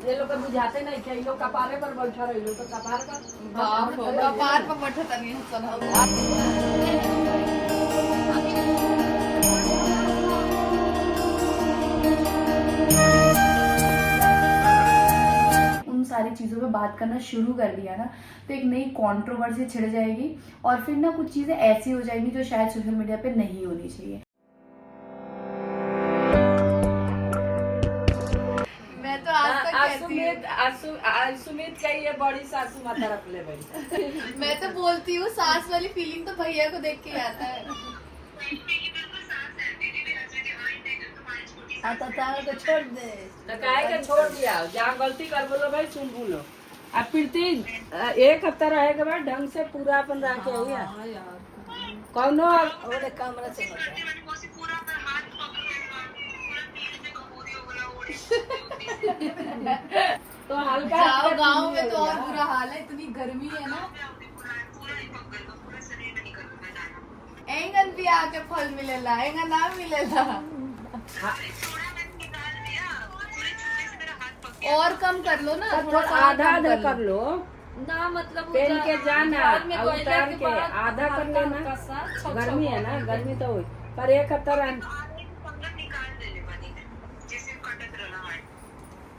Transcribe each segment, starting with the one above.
ये लोग बुझाते नहीं क्या, ये लोग कपारे पर बैठा रहे, लोग तो कपार पर बाप रे, कपार पर बैठा तनी हसन उन सारी चीज़ों पे बात करना शुरू कर दिया ना, तो एक नई कंट्रोवर्सी छिड़ जाएगी और फिर ना कुछ चीज़ें ऐसी हो जाएंगी जो शायद सोशल मीडिया पे नहीं होनी चाहिए। मैं तो आज तक सुमित का ये बड़ी सासू माता रख ले भाई। मैं तो बोलती हूँ सास वाली फीलिंग तो भैया को देख के आता है। तो छोड़ दे, तो काहे के छोड़ दिया, जहाँ गलती कर बोलो भाई सुन बोलो। अब प्रीति एक हफ्ता रहे के बाद ढंग से पूरा अपन रह के आई कौनो कमरा से तो हल्का जाओ गांव में तो और बुरा हाल है, इतनी गर्मी है ना। एंगन भी आके फल मिलेला, एंगन ना मिलेला। और कम कर लो ना, थोड़ा सा आधा आधा कर लो ना, मतलब पहन के जाना में और उतार के आधा कर लेना। गर्मी है ना, गर्मी तो हुई पर एक हफ्ता रह।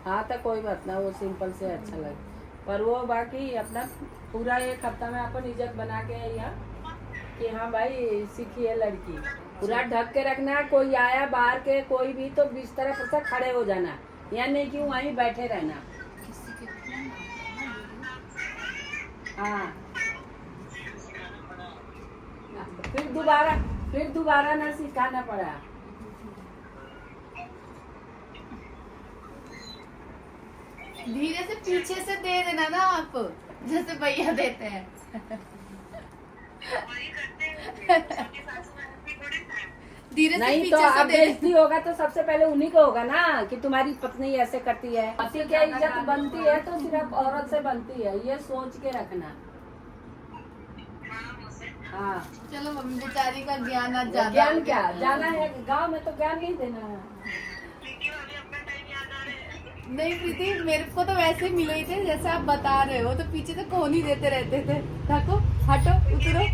हाँ तो कोई बात ना, वो सिंपल से अच्छा लगे, पर वो बाकी अपना पूरा एक हफ्ता में अपन इज्जत बना के यहाँ कि हाँ भाई सीखी है लड़की, पूरा ढक के रखना। कोई आया बाहर के कोई भी तो बिस्तर पर से खड़े हो जाना, या नहीं कि वहीं बैठे रहना। हाँ फिर दोबारा ना सिखाना पड़ा। धीरे से पीछे से दे देना ना आप, जैसे भैया देते हैं। धीरे से नहीं पीछे तो से अब दे बेइज्जती होगा तो सबसे पहले उन्हीं को होगा ना कि तुम्हारी पत्नी ऐसे करती है। पति की इज्जत बनती है तो सिर्फ औरत से बनती है, ये सोच के रखना। हाँ चलो मम्मी बेचारी का ज्ञान आज ज्यादा। ज्ञान क्या जाना है, गांव में तो ज्ञान नहीं देना है। नहीं प्रीति, मेरे को तो वैसे ही मिले ही थे जैसे आप बता रहे हो, तो पीछे से कौन ही देते रहते थे। ढको, हटो, उतरो,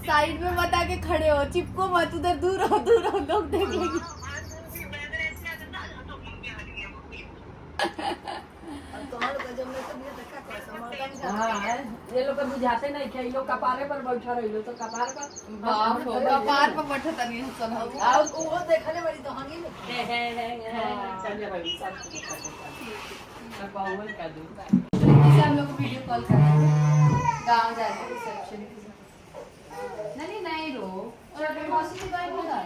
साइड में मत आके खड़े हो, चिपको मत, उधर दूर हो, लोग देख लेंगे। हाँ ये लोग बुझाते नहीं क्या, ये लोग कपारे पर बैठा रहे, लोग तो कपार पर बाप रे, कपार पर बैठा तनी हसन और वो देखने वाली तो होंगी ना। चलिए भाई सब का दूर प्रीति से हम लोग वीडियो कॉल कर रहे थे, गाँव जा रहे रिसेप्शन के साथ। नहीं रो, और अगर मौसी जी गए बोला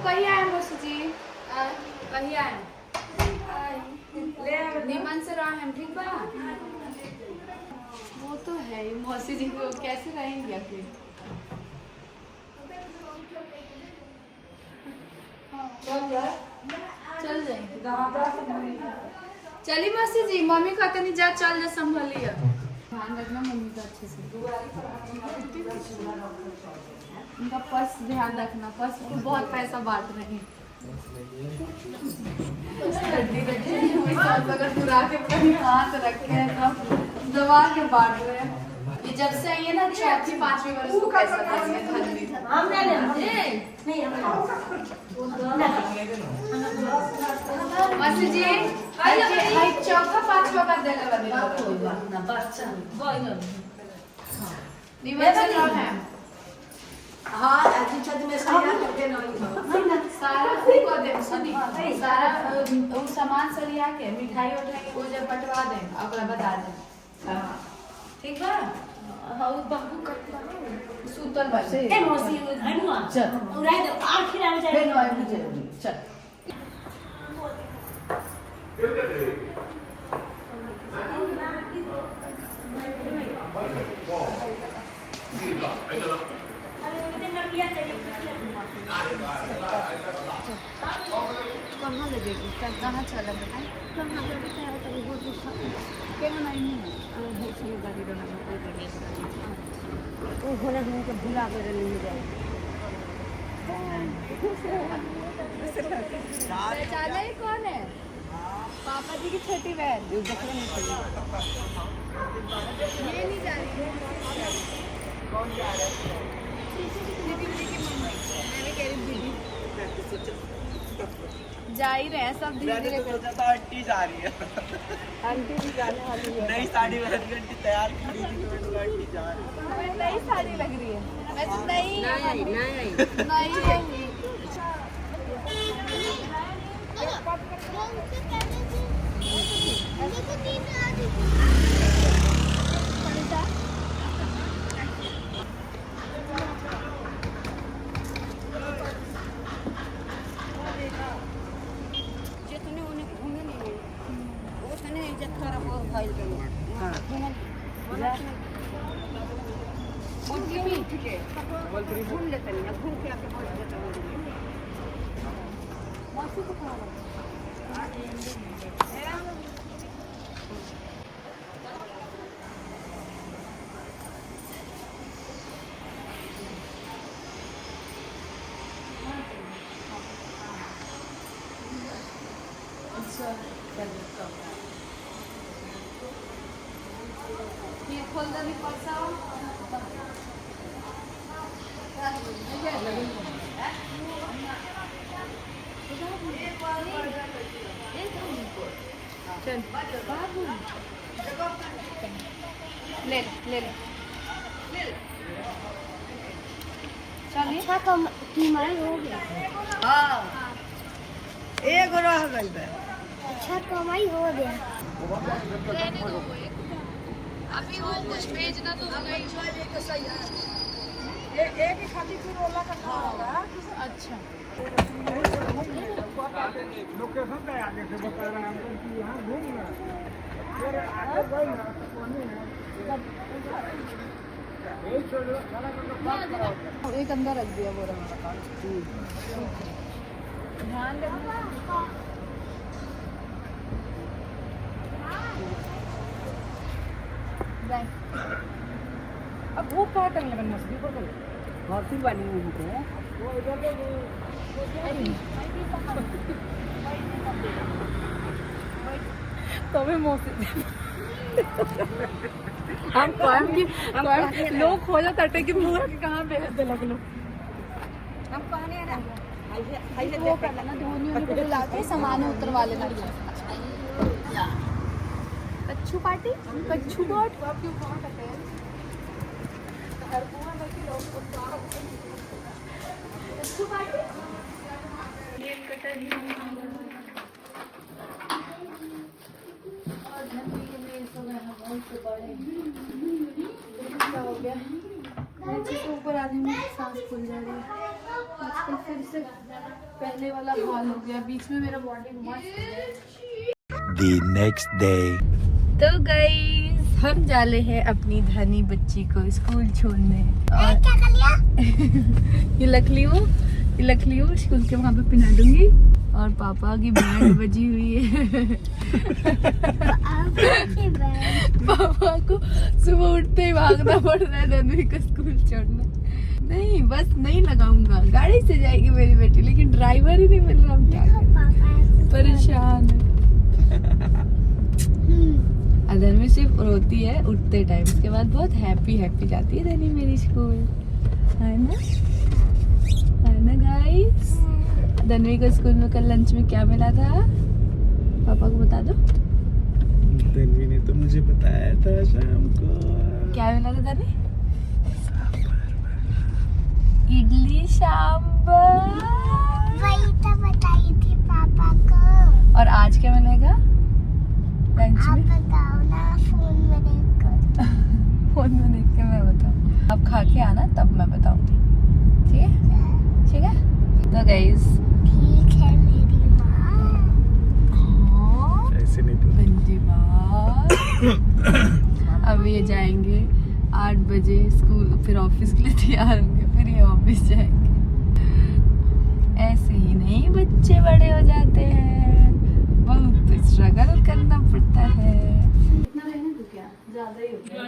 कहीं आए मौसी जी, कहीं आए निमन से रहा हम, ठीक बा। वो तो है ही, मौसी जी को कैसे रहेंगी आखिर। चल जाएंगे, चली मौसी जी, मम्मी का नहीं जा, चल जा संभालिए, ध्यान रखना मम्मी का अच्छे से। उनका पर्स ध्यान रखना, पर्स को बहुत पैसा बांट रहे हैं। अगर बुरा के कहीं हाथ रखे हैं तो दबा के बांट रहे हैं। ये जब से आई है ना 4वीं 5वीं वर्ष को पैसा मौसी जी, चौथा 5वां बार देने वाली हाँ छत में सारा को दे, सुनी सारा वो सामान सरिया के मिठाई उठाई वो जब बंटवा दे, अगला बता दे, ठीक बा। हाँ बाबू कर सूतल बसे ए मौसी धनुआ चल उड़ाई दो, आखिर आ जाए फिर नॉय मुझे चल। कहाँ लगेगी, कहाँ चला बताए, कहाँ बताया तो वो क्या नहीं है गाड़ी वो होने के भुला कर नहीं जाए। पहचाना ही कौन है? पापा जी की छोटी बहन। ये नहीं जा रही है। कौन जा रहा है? दीदी की मम्मी। मैंने कह रही दीदी जा ही रहे हैं सब धीरे धीरे करते। आंटी जा रही है। आंटी भी जाने वाली है। नई साड़ी वाली आंटी तैयार खड़ी थी तो मैंने आंटी जा रही है। हमें नई साड़ी लग रही है। वैसे नहीं नहीं है। जितने उन्हें घूमे नहीं उतने इज्जत खराब हो भाई उनकी भी ठीक है घूम लेते नहीं घूम के आके पहुंच जाते हैं मासी को खा ये खोल दे पर्सा। चल ले ले ले चलिए। अच्छा कम कीमाई हो गया हाँ एक रह गई बे। अच्छा कमाई हो गया लेने दो वो एक। अभी वो कुछ भेजना तो होगा ही। एक ही खाली फिर ओला का होगा। अच्छा लोकेशन पे आगे से बता रहे हैं हमको कि यहाँ घूमना फिर आगे गए ना तो पानी है यही छोड़ खाना करके एक अंदर रख दिया वो रहा। ध्यान देना। अब वो क्या करने लगा मछली को हॉसी बनी हुई है। वो इधर तो भी मौसी हम काम की लोग खोजा तटे की मुंह के कहाँ भेज दे लग लो। हम कहने ना वो कर लेना धोनी उनको बुला के सामान उतरवा लेना। कच्छू पार्टी कच्छू बोट कच्छू पार्टी क्या हो गया? नीचे से ऊपर आने में सांस फूल जा रही है। आजकल फिर से पहले वाला हाल हो गया। बीच में मेरा बॉडी मस्त है। The next day. तो गाइस हम जा रहे हैं अपनी धनी बच्ची को स्कूल छोड़ने। और ये लखलियो स्कूल के वहाँ पे पिला दूंगी। और पापा की बैंड बजी हुई है। पापा को सुबह उठते ही भागना पड़ रहा है धनवी को स्कूल छोड़ने। नहीं बस नहीं लगाऊंगा, गाड़ी से जाएगी मेरी बेटी, लेकिन ड्राइवर ही नहीं मिल रहा। हम क्या करें, परेशान है। धनवी सिर्फ रोती है उठते टाइम, उसके बाद बहुत हैप्पी जाती है धनी मेरी स्कूल, है ना गाइस। धनवी को स्कूल में कल लंच में क्या मिला था पापा को बता दो। धनवी ने तो मुझे बताया था शाम को। क्या मिला था धनी? इडली सांबर। वही तो बताई थी पापा को। और आज क्या मिलेगा लंच आप में? बताओ ना फोन में देखकर। फोन में देख के मैं बताऊँ। आप खा के आना तब मैं बताऊंगी, ठीक है? ठीक है तो गाइस ठीक है मेरी माँ। ऐसे नहीं बोल। बंदी बात। अब ये जाएंगे 8 बजे स्कूल, फिर ऑफिस के लिए तैयार होंगे, फिर ये ऑफिस जाएंगे। ऐसे ही नहीं बच्चे बड़े हो जाते हैं, बहुत स्ट्रगल करना पड़ता है। कितना रहने दो क्या? ज्यादा ही हो गया।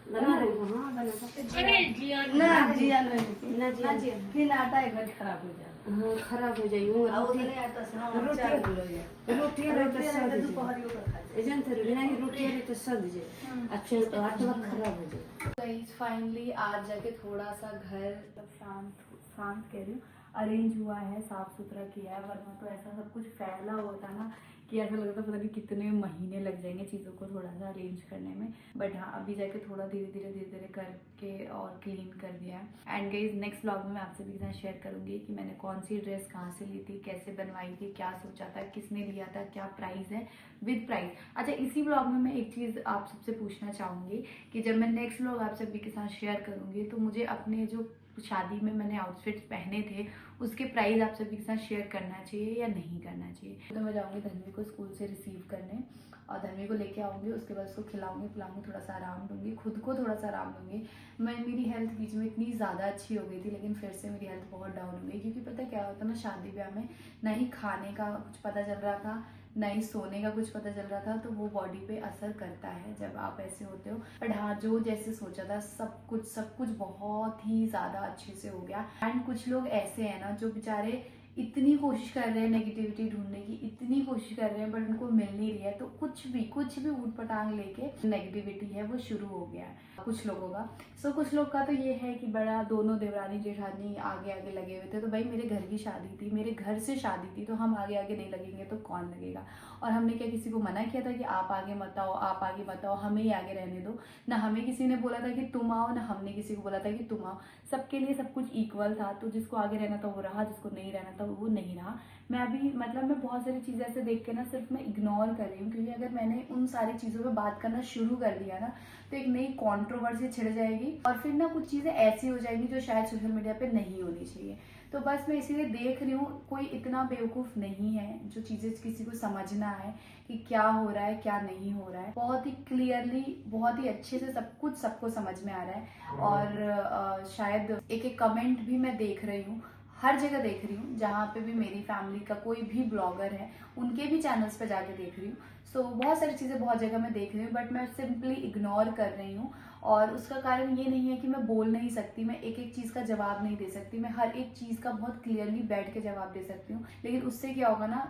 बना रही हूँ, हाँ बना सकते ना जिया नहीं ना जी ना जिया फिर आटा एक बार खराब हो जाए हाँ खराब हो जाएगी वो और उतने आटा से हम चार किलो या रोटी रहे तो सद जाए दोपहरियों का खा एजन थे बिना ही रोटी रहे तो सद जाए अच्छा तो आटा खराब हो जाए। गाइस फाइनली आज जाके थोड़ा सा घर शांत शांत कह रही हूँ अरेंज हुआ है, साफ सुथरा किया है, वरना तो ऐसा सब कुछ फैला हुआ था ना कि ऐसा लगता पता नहीं कितने महीने लग जाएंगे चीज़ों को थोड़ा सा अरेंज करने में। बट हाँ अभी जाके थोड़ा धीरे धीरे करके और क्लीन कर दिया है। एंड गाइस नेक्स्ट व्लॉग में मैं आपसे भी शेयर करूंगी कि मैंने कौन सी ड्रेस कहाँ से ली थी, कैसे बनवाई थी, क्या सोचा था, किसने लिया था, क्या प्राइस है विद प्राइस। अच्छा इसी व्लॉग में मैं एक चीज़ आप सबसे पूछना चाहूँगी कि जब मैं नेक्स्ट व्लॉग आप सभी के साथ शेयर करूँगी तो मुझे अपने जो शादी में मैंने आउटफिट्स पहने थे उसके प्राइस आप सभी के साथ शेयर करना चाहिए या नहीं करना चाहिए। तो मैं जाऊँगी धन्वी को स्कूल से रिसीव करने और धन्वी को लेके आऊँगी, उसके बाद उसको खिलाऊंगी पिलाऊंगी, थोड़ा सा आराम दूंगी, खुद को थोड़ा सा आराम दूंगी। मेरी हेल्थ बीच में इतनी ज़्यादा अच्छी हो गई थी लेकिन फिर से मेरी हेल्थ बहुत डाउन हो गई क्योंकि पता क्या होता है ना शादी ब्याह में ना ही खाने का कुछ पता चल रहा था ना ही सोने का कुछ पता चल रहा था, तो वो बॉडी पे असर करता है जब आप ऐसे होते हो। बट हाँ जो जैसे सोचा था सब कुछ बहुत ही ज़्यादा अच्छे से हो गया। एंड कुछ लोग ऐसे हैं ना जो बेचारे इतनी कोशिश कर रहे हैं नेगेटिविटी ढूंढने की, इतनी कोशिश कर रहे हैं बट उनको मिल नहीं रही है, तो कुछ भी ऊट पटांग लेके नेगेटिविटी है वो शुरू हो गया है कुछ लोगों का। सो कुछ लोग का तो ये है कि बड़ा दोनों देवरानी जेठानी आगे आगे लगे हुए थे, तो भाई मेरे घर की शादी थी, मेरे घर से शादी थी, तो हम आगे आगे नहीं लगेंगे तो कौन लगेगा। और हमने क्या किसी को मना किया था कि आप आगे मत आओ, आप आगे मत आओ, हमें ही आगे रहने दो। ना हमें किसी ने बोला था कि तुम आओ, ना हमने किसी को बोला था कि तुम आओ। सबके लिए सब कुछ इक्वल था, तो जिसको आगे रहना था वो रहा, जिसको नहीं रहना था वो नहीं रहा। मैं अभी मतलब मैं बहुत सारी चीज़ें ऐसे देख के ना सिर्फ मैं इग्नोर कर रही हूँ, क्योंकि अगर मैंने उन सारी चीज़ों पे बात करना शुरू कर दिया ना तो एक नई कंट्रोवर्सी छिड़ जाएगी और फिर ना कुछ चीज़ें ऐसी हो जाएंगी जो शायद सोशल मीडिया पे नहीं होनी चाहिए। तो बस मैं इसीलिए देख रही हूँ, कोई इतना बेवकूफ़ नहीं है जो चीज़ें किसी को समझना है कि क्या हो रहा है क्या नहीं हो रहा है। बहुत ही क्लियरली बहुत ही अच्छे से सब कुछ सबको समझ में आ रहा है। और शायद एक एक कमेंट भी मैं देख रही हूँ, हर जगह देख रही हूँ, जहाँ पे भी मेरी फैमिली का कोई भी ब्लॉगर है उनके भी चैनल्स पे जाके देख रही हूँ। सो बहुत सारी चीज़ें बहुत जगह मैं देख रही हूँ बट मैं सिंपली इग्नोर कर रही हूँ। और उसका कारण ये नहीं है कि मैं बोल नहीं सकती, मैं एक एक चीज़ का जवाब नहीं दे सकती, मैं हर एक चीज़ का बहुत क्लियरली बैठ के जवाब दे सकती हूँ, लेकिन उससे क्या होगा ना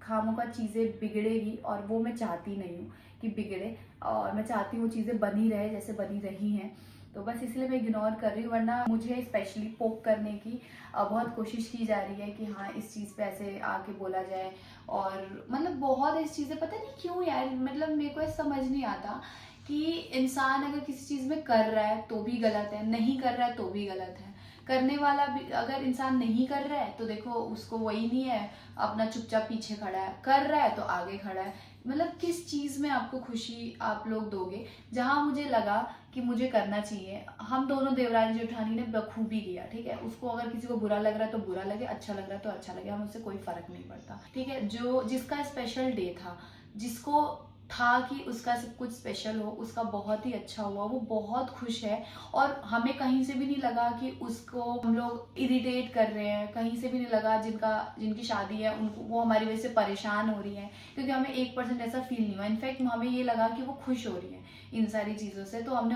खामों चीज़ें बिगड़ेगी और वो मैं चाहती नहीं हूँ कि बिगड़े, और मैं चाहती हूँ चीज़ें बनी रहे जैसे बनी रही हैं। तो बस इसलिए मैं इग्नोर कर रही हूँ, वरना मुझे स्पेशली पोक करने की बहुत कोशिश की जा रही है कि हाँ इस चीज़ पे ऐसे आके बोला जाए। और मतलब बहुत ऐसी चीज़ें पता नहीं क्यों यार, मतलब मेरे को ऐसा समझ नहीं आता कि इंसान अगर किसी चीज़ में कर रहा है तो भी गलत है, नहीं कर रहा है तो भी गलत है। करने वाला भी अगर इंसान नहीं कर रहा है तो देखो उसको वही नहीं है, अपना चुपचाप पीछे खड़ा है, कर रहा है तो आगे खड़ा है। मतलब किस चीज़ में आपको खुशी आप लोग दोगे। जहाँ मुझे लगा कि मुझे करना चाहिए, हम दोनों देवरानी जेठानी ने बखूबी किया, ठीक है। उसको अगर किसी को बुरा लग रहा है तो बुरा लगे, अच्छा लग रहा है तो अच्छा लगे, हम उससे कोई फर्क नहीं पड़ता, ठीक है। जो जिसका स्पेशल डे था, जिसको था कि उसका सब कुछ स्पेशल हो, उसका बहुत ही अच्छा हुआ, वो बहुत खुश है। और हमें कहीं से भी नहीं लगा कि उसको हम लोग इरिटेट कर रहे हैं, कहीं से भी नहीं लगा जिनकी शादी है उनको वो हमारी वजह से परेशान हो रही है, क्योंकि हमें 1% ऐसा फील नहीं हुआ। इनफैक्ट हमें ये लगा कि वो खुश हो रही है इन सारी चीज़ों से, तो हमने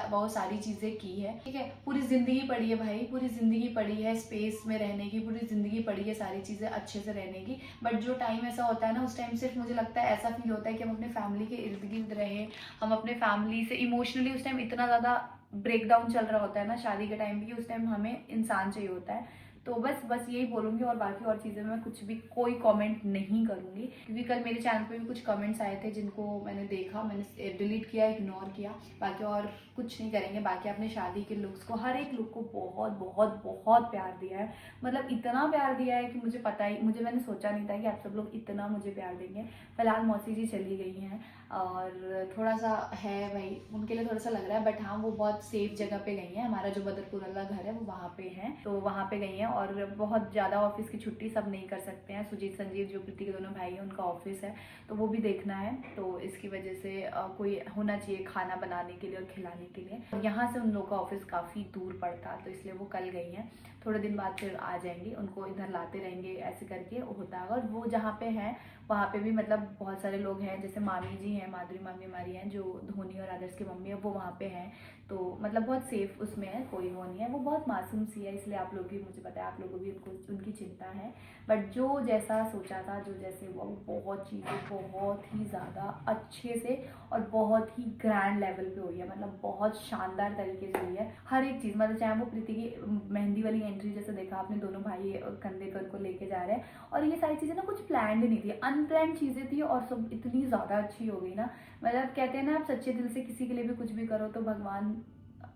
वो सारी चीज़ें की है, ठीक है। पूरी ज़िंदगी पड़ी है भाई, पूरी ज़िंदगी पड़ी है स्पेस में रहने की, पूरी ज़िंदगी पड़ी है सारी चीज़ें अच्छे से रहने की। बट जो टाइम ऐसा होता है ना, उस टाइम सिर्फ मुझे लगता है ऐसा फील होता है कि हम अपने फैमिली के इर्द गिर्द रहे, हम अपने फैमिली से इमोशनली उस टाइम इतना ज़्यादा ब्रेकडाउन चल रहा होता है ना शादी के टाइम भी, उस टाइम हमें इंसान चाहिए होता है। तो बस यही बोलूँगी, और बाकी और चीज़ें मैं कुछ भी कोई कमेंट नहीं करूँगी, क्योंकि कल मेरे चैनल पे भी कुछ कमेंट्स आए थे जिनको मैंने देखा, मैंने डिलीट किया, इग्नोर किया। बाकी और कुछ नहीं करेंगे। बाकी अपने शादी के लुक्स को, हर एक लुक को बहुत बहुत बहुत प्यार दिया है, मतलब इतना प्यार दिया है कि मैंने सोचा नहीं था कि आप सब लोग इतना मुझे प्यार देंगे। फिलहाल मौसी जी चली गई हैं और थोड़ा सा है भाई उनके लिए थोड़ा सा लग रहा है, बट हाँ वो बहुत सेफ जगह पे गई हैं। हमारा जो बदरपुर वाला घर है वो वहाँ पे है, तो वहाँ पे गई हैं। और बहुत ज़्यादा ऑफिस की छुट्टी सब नहीं कर सकते हैं। सुजीत संजीव जो प्रीति के दोनों भाई हैं उनका ऑफिस है, तो वो भी देखना है, तो इसकी वजह से कोई होना चाहिए खाना बनाने के लिए और खिलाने के लिए। यहाँ से उन लोगों का ऑफिस काफ़ी दूर पड़ता, तो इसलिए वो कल गई हैं। थोड़े दिन बाद फिर आ जाएंगी, उनको इधर लाते रहेंगे, ऐसे करके होता है। और वो जहाँ पे हैं वहाँ पे भी मतलब बहुत सारे लोग हैं, जैसे मामी जी हैं, माधुरी मामी हमारी हैं जो धोनी और आदर्श की मम्मी है, वो वहाँ पे हैं। तो मतलब बहुत सेफ उसमें है, कोई वो नहीं है, वो बहुत मासूम सी है, इसलिए आप लोग भी, मुझे पता है आप लोगों को भी उनकी चिंता है। बट जो जैसा सोचा था, जो जैसे हुआ, वो बहुत चीज़ें बहुत ही ज़्यादा अच्छे से और बहुत ही ग्रैंड लेवल पे हुई है, मतलब बहुत शानदार तरीके से हुई है हर एक चीज़। मतलब चाहे वो प्रीति की मेहंदी वाली एंट्री, जैसे देखा आपने, दोनों भाई कंधे पर उनको लेके जा रहे हैं, और ये सारी चीज़ें ना कुछ प्लान्ड नहीं थी, अनप्लान्ड चीज़ें थी, और सब इतनी ज़्यादा अच्छी हो गई ना। मतलब कहते हैं ना, आप सच्चे दिल से किसी के लिए भी कुछ भी करो तो भगवान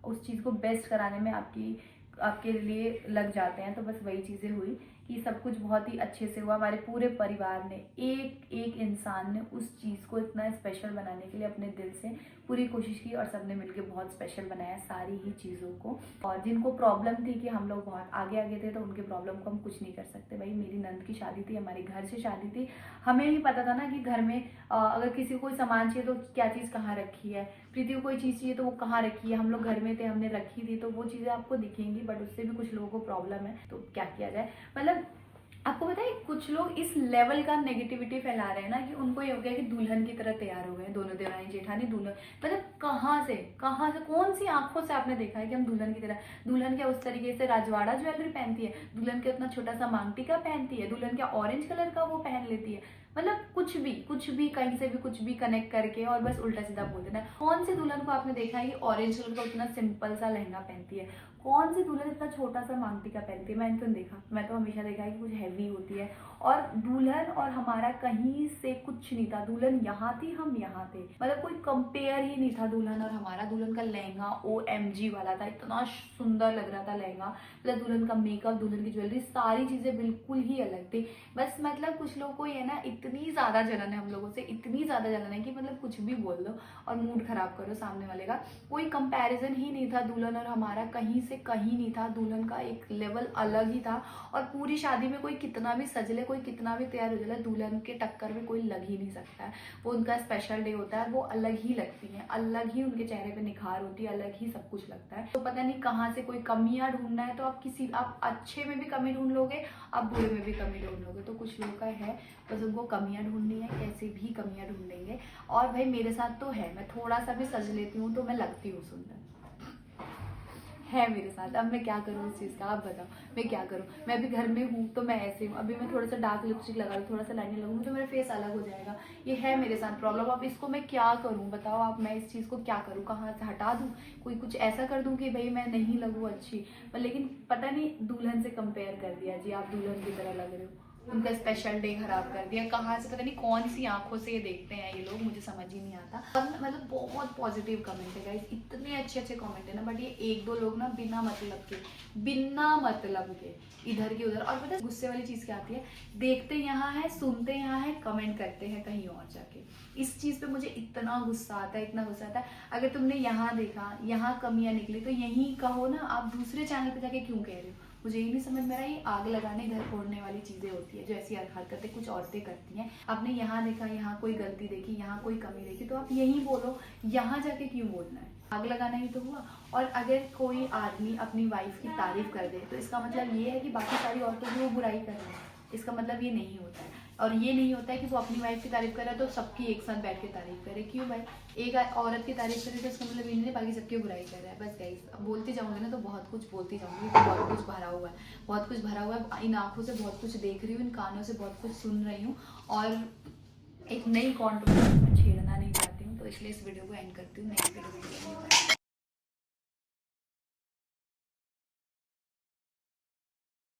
उस चीज़ को बेस्ट कराने में आपके लिए लग जाते हैं। तो बस वही चीज़ें हुई कि सब कुछ बहुत ही अच्छे से हुआ। हमारे पूरे परिवार ने, एक एक इंसान ने उस चीज़ को इतना स्पेशल बनाने के लिए अपने दिल से पूरी कोशिश की, और सबने मिलकर बहुत स्पेशल बनाया सारी ही चीज़ों को। और जिनको प्रॉब्लम थी कि हम लोग बहुत आगे आगे थे, तो उनके प्रॉब्लम को हम कुछ नहीं कर सकते। भाई मेरी नंद की शादी थी, हमारे घर से शादी थी, हमें ही पता था ना कि घर में अगर किसी को कोई सामान चाहिए तो क्या चीज़ कहाँ रखी है, प्रीति को कोई चीज़ चाहिए तो वो कहाँ रखी है। हम लोग घर में थे, हमने रखी थी, तो वो चीज़ें आपको दिखेंगी, बट उससे भी कुछ लोगों को प्रॉब्लम है, तो क्या किया जाए। मतलब आपको पता है, कुछ लोग इस लेवल का नेगेटिविटी फैला रहे हैं ना कि उनको ये हो गया कि दुल्हन की तरह तैयार हो गए दोनों देवरानी जेठानी दुल्हन। मतलब कहाँ से कौन सी आंखों से आपने देखा है कि हम दुल्हन की तरह, दुल्हन क्या उस तरीके से राजवाड़ा ज्वेलरी पहनती है, दुल्हन क्या उतना छोटा सा मांग टीका पहनती है, दुल्हन क्या ऑरेंज कलर का वो पहन लेती है। मतलब कुछ भी कहीं से भी कुछ भी कनेक्ट करके और बस उल्टा सीधा बोल देना। कौन सी दुल्हन को आपने देखा है कि ऑरेंज कलर का उतना सिंपल सा लहंगा पहनती है? कौन सी दुल्हन इतना छोटा सा मांग टीका पहनती है? मैंने तो देखा, मैं तो हमेशा देखा है कि कुछ हैवी होती है। और दुल्हन और हमारा कहीं से कुछ नहीं था, दुल्हन यहाँ थी, हम यहाँ थे, मतलब कोई कंपेयर ही नहीं था दुल्हन और हमारा। दुल्हन का लहंगा OMG वाला था, इतना सुंदर लग रहा था लहंगा, मतलब दुल्हन का मेकअप, दुल्हन की ज्वेलरी, सारी चीजें बिल्कुल ही अलग थी। बस मतलब कुछ लोगों को ये ना इतनी ज्यादा जलन है हम लोगों से, इतनी ज्यादा जलन है कि मतलब कुछ भी बोल दो और मूड खराब करो सामने वाले का। कोई कंपैरिजन ही नहीं था दुल्हन और हमारा, कहीं से कहीं नहीं था। दुल्हन का एक लेवल अलग ही था, और पूरी शादी में कोई कितना भी सज ले, कोई कितना भी तैयार हो जाए, दुल्हन के टक्कर में कोई लग ही नहीं सकता है। वो उनका स्पेशल डे होता है, वो अलग ही लगती है, अलग ही उनके चेहरे पे निखार होती है, अलग ही सब कुछ लगता है। तो पता नहीं कहाँ से कोई कमियां ढूंढना है, तो आप अच्छे में भी कमी ढूंढ लोगे, आप बुरे में भी कमी ढूंढ लोगे। तो कुछ लोगों का है बस उनको कमियां ढूंढनी है, कैसे भी कमियां ढूंढ लेंगे। और भाई मेरे साथ तो है, मैं थोड़ा सा भी सज लेती हूँ तो मैं लगती हूँ सुंदर, है मेरे साथ। अब मैं क्या करूँ इस चीज़ का, आप बताओ मैं क्या करूँ। मैं अभी घर में हूँ तो मैं ऐसे हूँ, अभी मैं थोड़ा सा डार्क लिपस्टिक लगा लूँ, थोड़ा सा लाइनर लगाऊँ तो मेरा फेस अलग हो जाएगा। ये है मेरे साथ प्रॉब्लम। अब इसको मैं क्या करूँ बताओ आप, मैं इस चीज़ को क्या करूँ, कहाँ से हटा दूँ, कोई कुछ ऐसा कर दूँ कि भाई मैं नहीं लगूँ अच्छी। लेकिन पता नहीं दुल्हन से कंपेयर कर दिया जी, आप दुल्हन की तरह लग रहे हो, उनका स्पेशल डे खराब कर दिया। कहाँ से, पता नहीं कौन सी आंखों से ये देखते हैं ये लोग, मुझे समझ ही नहीं आता। और मतलब बहुत पॉजिटिव कमेंट है गाइस, इतने अच्छे कमेंट है ना, बट ये एक दो लोग ना बिना मतलब के इधर की उधर। और पता है गुस्से वाली चीज़ क्या आती है, देखते यहाँ है, सुनते यहाँ है, कमेंट करते हैं कहीं और जाके। इस चीज़ पे मुझे इतना गुस्सा आता है, इतना गुस्सा आता है। अगर तुमने यहाँ देखा, यहाँ कमियाँ निकली, तो यहीं कहो ना, आप दूसरे चैनल पे जाके क्यों कह रहे हो? मुझे ये नहीं समझ में आ रहा। ये आग लगाने, घर फोड़ने वाली चीज़ें होती है जो ऐसी हरकतें कुछ औरतें करती हैं। आपने यहाँ देखा, यहाँ कोई गलती देखी, यहाँ कोई कमी देखी, तो आप यहीं बोलो, यहाँ जाके क्यों बोलना है? आग लगाना ही तो हुआ। और अगर कोई आदमी अपनी वाइफ की तारीफ कर दे तो इसका मतलब ये है कि बाकी सारी औरतों की वो बुराई कर रही है, इसका मतलब ये नहीं होता है। और ये नहीं होता है कि वो अपनी वाइफ की तारीफ करे तो सबकी एक साथ बैठ के तारीफ करे। क्यों भाई, एक औरत की तारीफ करे तो इसका मतलब ये नहीं बाकी सबकी बुराई कर रहा है। बस गाइस बोलती जाऊंगी ना तो बहुत कुछ बोलती जाऊंगी, तो बहुत कुछ भरा हुआ है, बहुत कुछ भरा हुआ है। इन आंखों से बहुत कुछ देख रही हूँ, इन कानों से बहुत कुछ सुन रही हूँ, और एक नई कॉन्ट्रोवर्सी में छेड़ना नहीं चाहती हूँ, तो इसलिए इस वीडियो को एंड करती हूँ। Next video